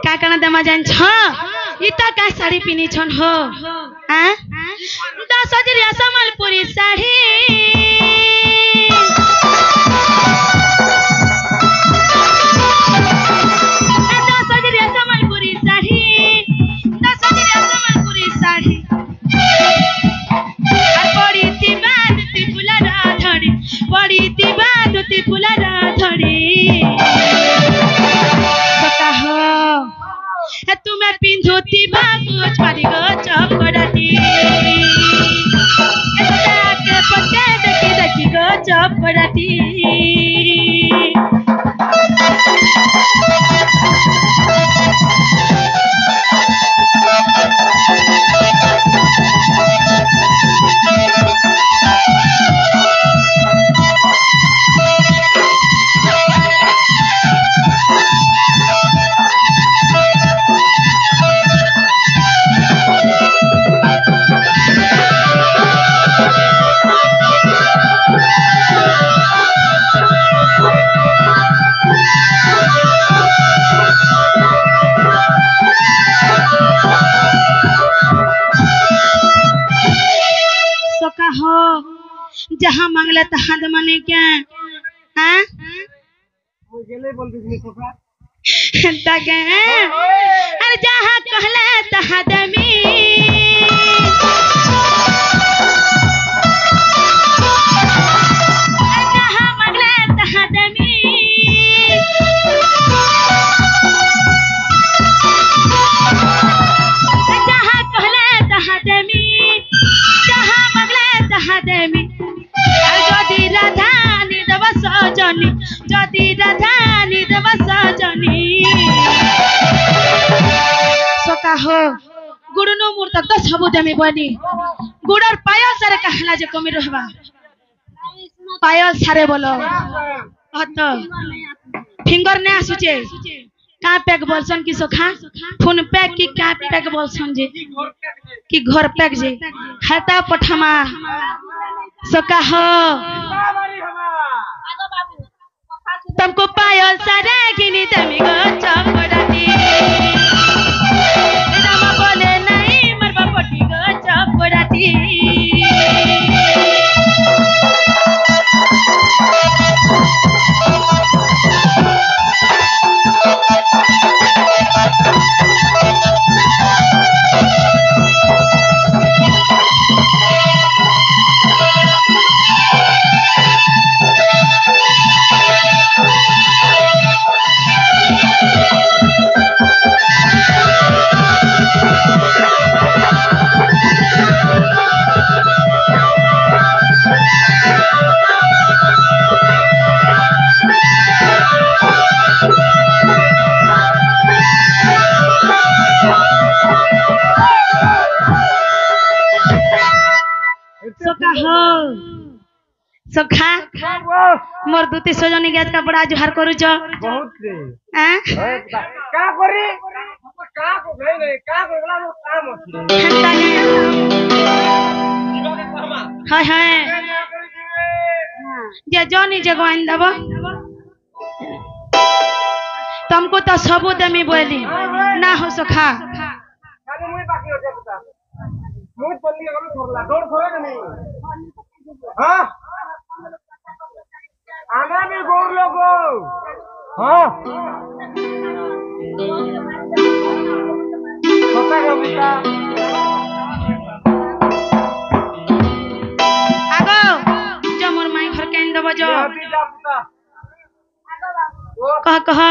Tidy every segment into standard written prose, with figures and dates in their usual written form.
का करना दमा जान छ इता का साड़ी पिनी छन हो हां 10,000 संबलपुरी साड़ी 10,000 संबलपुरी साड़ी 10,000 संबलपुरी साड़ी पड़ी ती बात ती फुलारा धड़ी पड़ी ती बात ती फुलारा धड़ी सका हो तुम्हें पिंधोती बागोच पारी गो चपड़ाती के पक्के देखी देखी गो चपड़ाती जहाँ मांगला तहाँ दमाने क्या हाँ मुझे नहीं बोलती थी सोफा तके अरे जहाँ कहला तहाँ दमी जहाँ मांगला तहाँ दमी जहाँ कहला तहाँ दमी जहाँ मांगला तहाँ दमी जदि राधानी देव सजनी जदि राधानी देव सजनी सका हो गुडनो मूर्त तो सबु देमी बनी गुडर पायल सारे कहला जे कमी रहबा पायल सारे बोलो हत फिंगर ने आसुचे का पैक बोलसन की सोखा फोन पैक की का पैक बोलसन जे की घर पैक जे खाता पठमा सका हो तुमको पायल सारे गिनी तमी गो चपड़ाती रामा बोले नहीं मरबा पटी गो चपड़ाती सखा मोर दूती सजनी गैस का बड़ा जुहार करू छ बहुत रे हैं का करी का को नहीं का करला मो काम अछि हाय हाय जे जनी जे गोइन दब तुमको तो सबू देमी बोली ना हो सखा खाली मुई बाकी हो पता मुई पल्ली गलो छोड़ला डोर छोड़े नहीं हां आना भी गोर लोगो हाँ पता है बेटा आगो जो मोर माई घर के इंदो बजो कह कह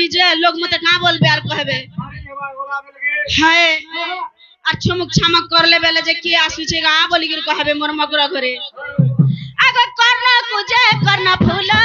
তুমি যে লোক মতে না বলবে আর কহবে হ্যাঁ আর ছমুক ছামক করলে বেলে যে কি আসুছে গা বলি কি কহবে মোর মগরা ঘরে আগে কর্ণ কুজে কর্ণ ফুলা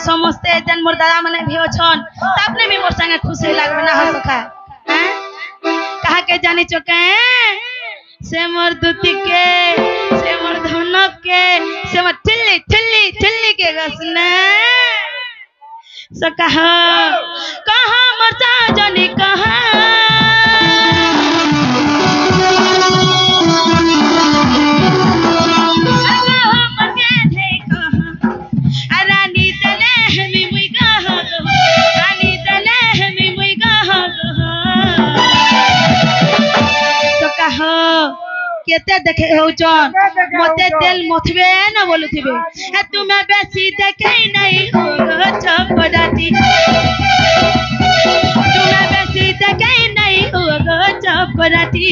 समस्ते जन मोर दादा मने भी छन तापने भी मोर संगे खुशी लागबे ना हस खा हैं कहा के जानी चके से मोर दुती के से मोर धनक के से मोर ठिल्ली ठिल्ली ठिल्ली के गसने सो कहा मोर सा जनी कहा केते देखे होचन मते तेल मथबे न बोलुथिबे ए तुमे बेसी देखे नहीं हो चपराती तुमे बेसी देखे नहीं हो चपराती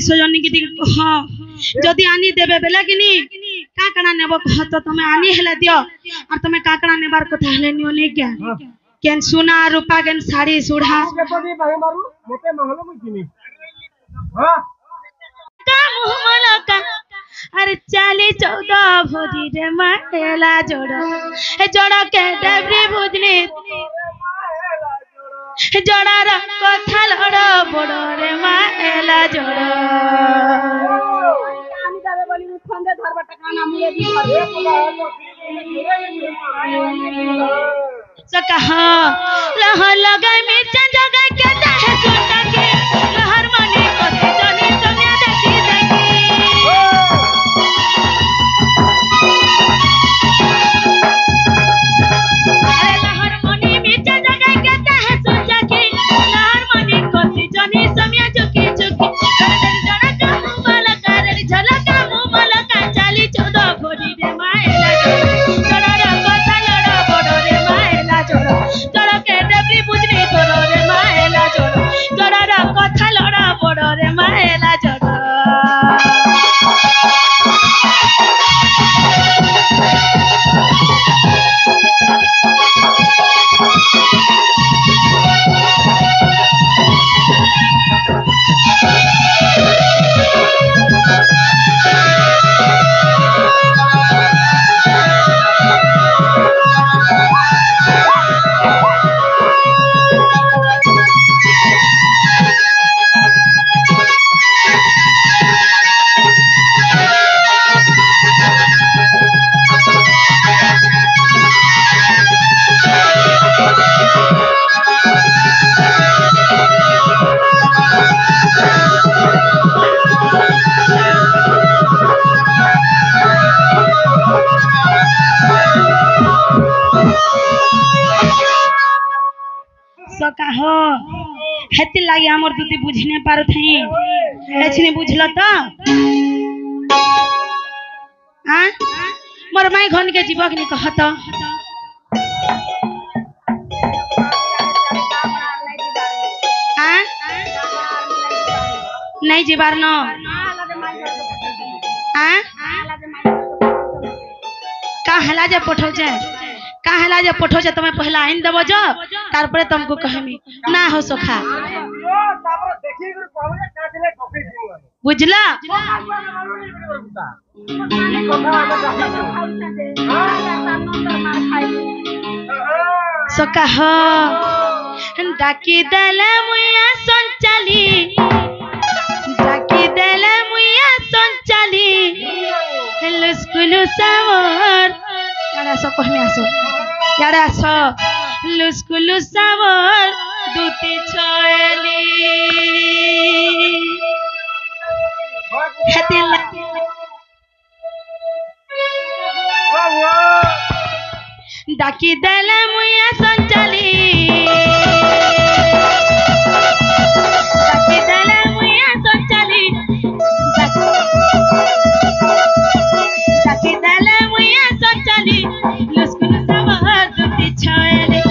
सजनी की हां जदी आनी देबे बेला किनी काकड़ा नेबो कह तो तुमे आनी हेला दियो और तुमे काकड़ा नेबार कथा हेले नियो ने क्या केन सोना रूपा केन साड़ी सुढ़ा बदी भाई मारू मोते महलो मुकिनी हां का मुह मलका अरे 14 भोजी रे माहेला जोड़ा ए जोड़ा के डबरी भुजनी जोड़ा रा कथा लड़ बड़ रे माहेला जोड़ा आनी दावे बोली फंदे धरबा टका ना मुरे दी सका हां लह लगा मिर्चा जगा के दहे सुटा के लहर मने कोते जने जने देखी देखी लहर मने मिर्चा जगा के दहे सुटा के लहर मने कोते जने समय झुकी झुकी जड़ा का मुमला कर झलका मुमला का चाली 14 भोरी रे मायला जड़ा रा कथा लड़ा बड़ रे मायला जड़ा के डबरी बुझनी तोर रे मायला जड़ा रा कथा लड़ा बड़ रे मायला जड़ा सका हो हेती लागी हमर दुती बुझने पार थई एछने बुझल त आ मोर माई घन के जीवक नि कहत आ नहीं जीवार न आ का हला जे पठौ जे का हला जे पठौ जे तमे पहला आइन देबो जो तार परे तुमको कहमी ना हो सोखा बुझला सोका हो डाकी देले मुया संचाली डाकी देले मुया संचाली हेलो स्कूल सावर यारा सो कहमी आसो यारा आसो हेलो स्कूल सावर दुती छोएली हेतिला डाकी देले मुया संचाली डाकी देले मुया संचाली डाकी देले मुया संचाली लुस्कुल सावर दुती छोएली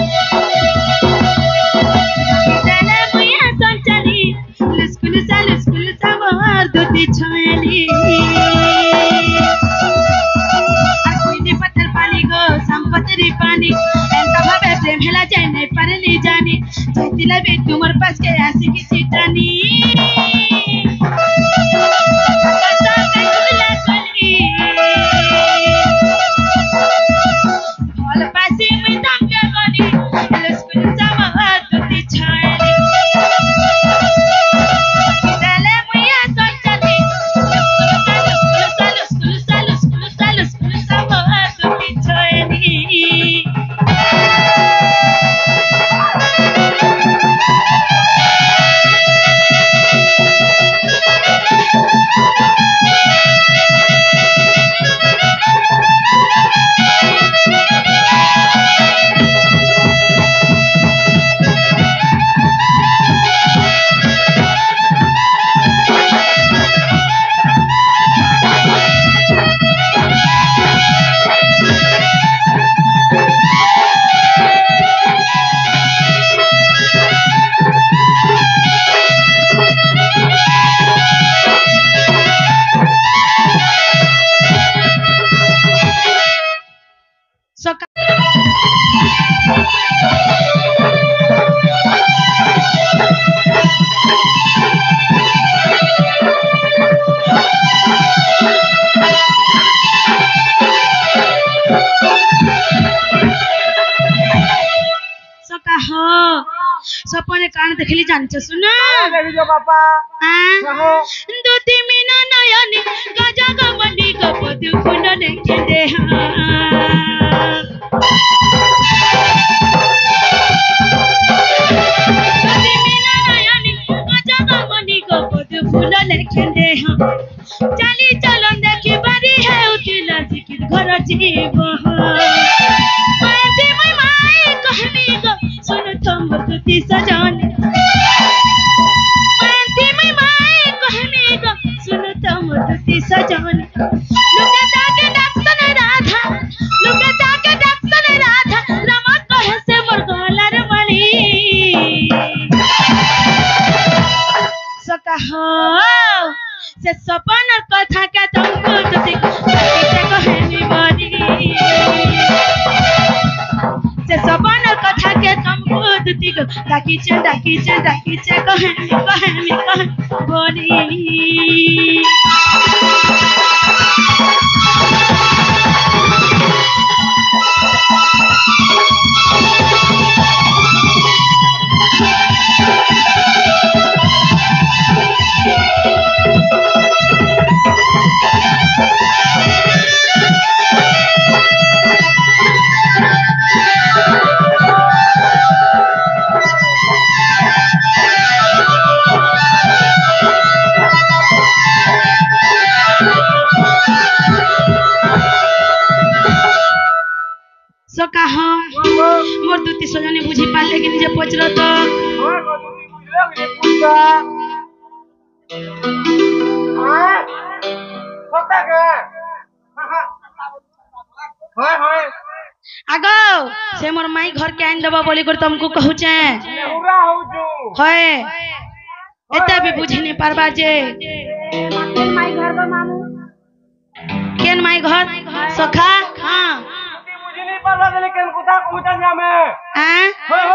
डाकी देले मुया संचाली लुस्कुल सावर दुती छोएली संपत्ति पानी एंता भावे प्रेम हेला जाय नहीं परली जानी जैतिला भी तुमर पास के आसी की चिटानी भल पासी में दम के गनी लस्कुल सावर दुती छाली देले मुया संचली लस्कुल सावर दुती छाली सपने कान देखली जानछ सुना देखियो बापा दुती मीना नयनी गजा गमनी गपद फुल देखे दे दुती मीना नयनी गजा गमनी गपद फुल देखे दे चली चलन देखी बारी है उतिला जिकिर घर जीव माते मैं माई कहमी गो सुन तुम दुती सजन माते मैं माई कहमी गो सुन तुम दुती सजन लुके ताके डक्सन राधा रमा कहे से मोर गलार मणि सका हो से सपन कथा के तुमको दुती कहनी बनी से सपन कथा के तुमको दुती डाकी चे कहनी बनी जने बुझी पाले कि निजे पचरो तो होय को तुमी बुझले कि पूछा हां सत्ता के होय होय आगो से मोर माई घर के आइन देबो बोली कर तुमको कहू छे नेहुरा हो जू होय एते भी बुझी नहीं पारबा जे केन माई घर को मामू केन माई घर सखा हां तुमी बुझी नहीं पाला लेकिन कुता कुटा जामे हैं होय